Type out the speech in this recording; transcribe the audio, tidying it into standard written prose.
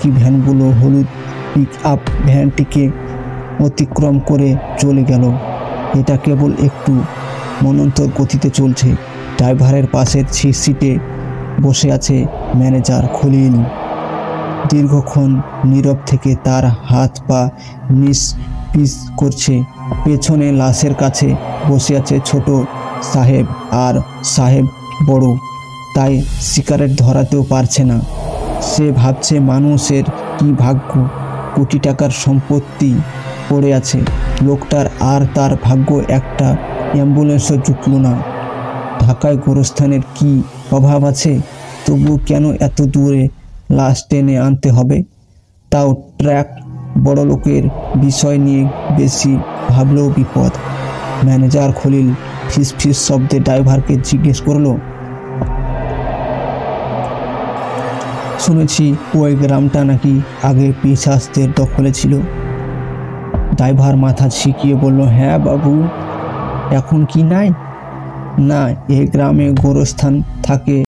বাকি ভ্যানগুলো হলুদ pick up ভ্যানটিকে অতিক্রম করে চলে গেল। এটা কেবল একটু মন্থর গতিতে চলছে। ড্রাইভারের পাশের সিটে বসে আছে ম্যানেজার খলিল। দীর্ঘক্ষণ নীরব থেকে তার হাত পা নিষ্পিস করছে। পেছনে লাশের কাছে বসে আছে ছোট সাহেব, আর সাহেব বড়, তাই সিগারেট ধরাতেও পারছে না। সে ভাবছে মানুষের কি ভাগ্য, কোটি টাকার সম্পত্তি পড়ে আছে লোকটার, আর তার ভাগ্য একটা অ্যাম্বুলেন্সও জুটল না। ঢাকায় গোরস্থানের কি অভাব আছে? তবু কেন এত দূরে লাশ টেনে আনতে হবে? তাও ট্রাক বড়লোকের বিষয় নিয়ে বেশি ভাবলেও বিপদ। ম্যানেজার খলিল ফিস শব্দে ড্রাইভারকে জিজ্ঞেস করলো, শুনেছি ওই গ্রামটা নাকি আগে পিশাচদের দখলে ছিল? ড্রাইভার মাথা ঝিঁকিয়ে বলল, হ্যাঁ বাবু। এখন কি নাই? না, এ গ্রামে গোরস্থান থাকে